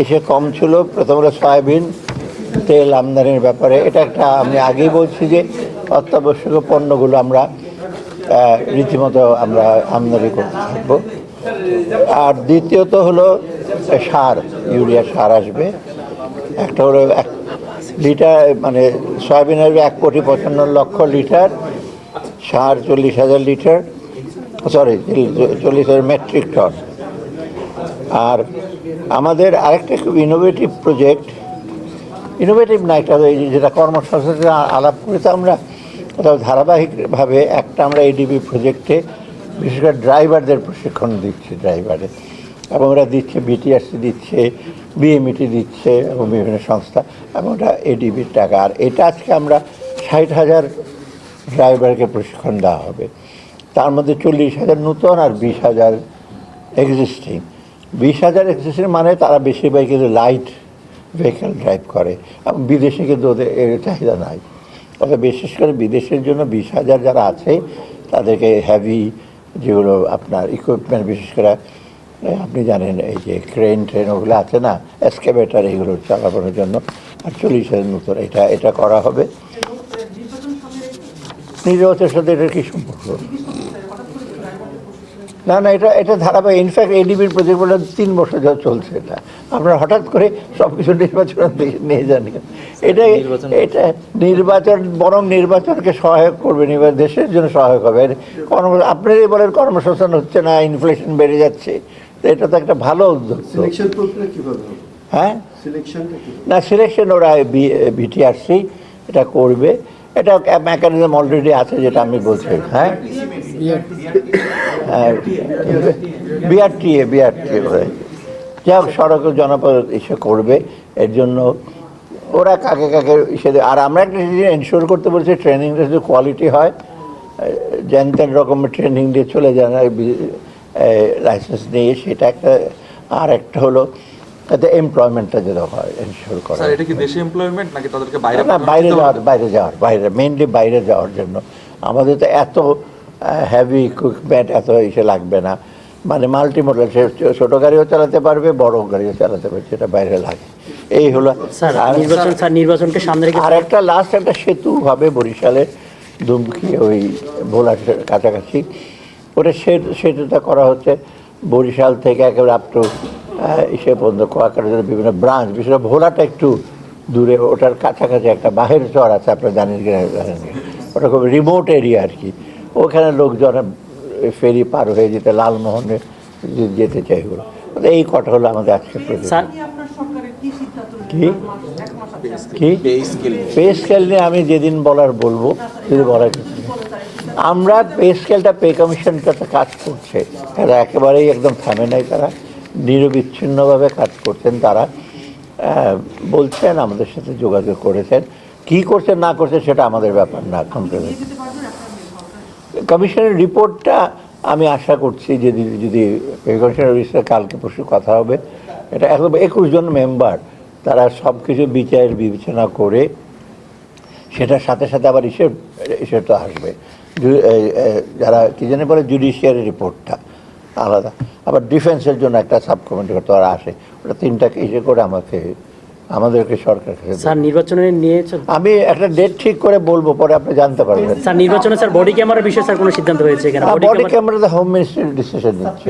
এসে কম ছিল। প্রথমত সয়াবিন তেল আমদানির ব্যাপারে এটা একটা, আমি আগেই বলছি যে অত্যাবশ্যকীয় পণ্যগুলো আমরা রীতিমতো আমরা আমদানি করতে থাকবো। আর দ্বিতীয়ত হলো সার, ইউরিয়া সার আসবে। একটা হলো 1 লিটার, মানে সয়াবিন আসবে 1,55,00,000 লিটার, সার 40,000 লিটার, সরি 40,000 মেট্রিক টন। আর আমাদের আরেকটা খুব ইনোভেটিভ প্রজেক্ট, ইনোভেটিভ না, এটা যেটা কর্মসংস্থান আলাপ করে তো আমরা ধারাবাহিকভাবে একটা আমরা এডিবি প্রজেক্টে বিশেষ করে ড্রাইভারদের প্রশিক্ষণ দিচ্ছি ড্রাইভারে, এবং ওরা দিচ্ছে বিটিআরসি দিচ্ছে, বিএমইটি দিচ্ছে এবং বিভিন্ন সংস্থা, এবং ওটা এডিবির টাকা। আর এটা আজকে আমরা 60,000 ড্রাইভারকে প্রশিক্ষণ দেওয়া হবে, তার মধ্যে 40,000 নূতন আর 20,000 এক্সিস্টিং। 20,000 এক্সিস্টিং মানে তারা বেশিরভাগ কিন্তু লাইট ভেহিকেল ড্রাইভ করে, এবং বিদেশে কিন্তু ওদের এর চাহিদা নাই। তবে বিশেষ করে বিদেশের জন্য 20,000 যারা আছে তাদেরকে হ্যাভি যেগুলো আপনার ইকুইপমেন্ট, বিশেষ করে আপনি জানেন এই যে ক্রেন ট্রেন ওগুলো আছে না, এক্সকাভেটর, এগুলো চালানোর জন্য। আর 40,000 নতুন এটা করা হবে। নির্বাচনের সাথে এটার কী সম্পর্ক? না না, এটা ধারাবাহিক। ইনফ্যাক্ট এডিবির প্রজেক্টগুলো 3 বছর ধরে চলছে। এটা আপনারা হঠাৎ করে সব কিছু নির্বাচন নিয়ে যান। এটা নির্বাচন বরং নির্বাচনকে সহায়ক করবে, দেশের জন্য সহায়ক হবে। আপনারাই বলেন কর্মসংস্থান হচ্ছে না, ইনফ্লেশন বেড়ে যাচ্ছে, তো এটা তো একটা ভালো উদ্যোগ। হ্যাঁ, না সিলেকশন ওরা বিটিআরসি এটা করবে, এটা মেকানিজম অলরেডি আছে যেটা আমি বলছি। হ্যাঁ, বিআরটিএ যাই হোক, সড়ক জনপদ এসে করবে। এর জন্য ওরা কাকে কাকে এসে, আর আমরা একটা জিনিস এনশিওর করতে বলছি, ট্রেনিংটা যদি কোয়ালিটি হয়, তেন রকমের ট্রেনিং দিয়ে চলে যায় না লাইসেন্স নিয়ে, সেটা একটা। আর একটা হলো তাতে এমপ্লয়মেন্টটা যেটা হয় এনশিওর করা। এটা কি দেশি এমপ্লয়মেন্ট নাকি তাদেরকে বাইরে মেইনলি বাইরে যাওয়ার জন্য। আমাদের তো এত হ্যাভি ইকুইপমেন্ট এত এসে লাগবে না, মানে মাল্টিমোডাল, সে ছোটো গাড়িও চালাতে পারবে, বড় গাড়িও চালাতে পারবে, সেটা বাইরে লাগে। এই হলো নির্বাচনকে সামনে রেখে। আর একটা লাস্ট একটা সেতু হবে বরিশালে, দুমকি ওই ভোলার কাছাকাছি, ওটা সেতুটা করা হচ্ছে বরিশাল থেকে একেবারে আপ টু ইসে পর্যন্ত, কোয়াকাটার বিভিন্ন ব্রাঞ্চ, বিশেষ করে ভোলাটা একটু দূরে, ওটার কাছাকাছি একটা বাহের চর আছে, আপনার জানেন কিনা, ওটা খুব রিমোট এরিয়া আর কি। ওখানে লোকজন ফেরি পার হয়ে যেতে লালমোহনে যেতে চাইবে। এই কটা হলো আমাদের আজকে কি পে স্কেল নিয়ে আমি যেদিন বলার বলবো, যদি বলার কিছু আমরা পে স্কেলটা, পে কমিশনটা তো কাজ করছে, এরা একেবারেই একদম থামে নাই, তারা নিরবিচ্ছিন্নভাবে কাজ করছেন। তারা বলছেন, আমাদের সাথে যোগাযোগ করেছেন, কি করছেন না করছেন সেটা আমাদের ব্যাপার না। কমিশনের রিপোর্টটা আমি আশা করছি যে যদি কমিশনের বিষয়ে কালকে পরশু কথা হবে, এটা একদম 21 জন মেম্বার, তারা সব কিছু বিচার বিবেচনা করে সেটার সাথে সাথে আবার ইস্যুটা আসবে, যারা কি জানে বলে জুডিশিয়ারি রিপোর্টটা আলাদা, আবার ডিফেন্সের জন্য একটা সাব কমিটি করতে ওরা আসে, ওটা 3টাকে ইস্যু করে আমাদেরকে সরকার নির্বাচনে নিয়েছেন। আমি একটা ডেট ঠিক করে বলবো, পরে আপনি জানতে পারবেন। স্যার নির্বাচনে স্যার বডি ক্যামেরার বিষয়ে স্যার কোনো সিদ্ধান্ত হয়েছে কিনা? বডি ক্যামেরা তো হোম মিনিস্ট্রি ডিসিশন নিচ্ছে।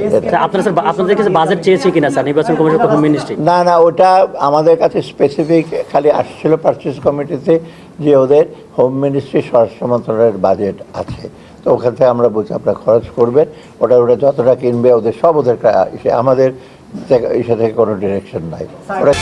আপনাদের কাছে বাজেট চেয়েছে কিনা স্যার নির্বাচন কমিশন, হোম মিনিস্ট্রি? না, ওটা আমাদের কাছে স্পেসিফিক খালি আসছিল পারচেজ কমিটিতে, যে ওদের হোম মিনিস্ট্রি, স্বরাষ্ট্র মন্ত্রণালয়ের বাজেট আছে, তো ওখান থেকে আমরা বলছি আপনারা খরচ করবেন, ওটা যতটা কিনবে ওদের সব, ওদের আমাদের ইসে থেকে কোনো ডিরেকশন নাই। ওরা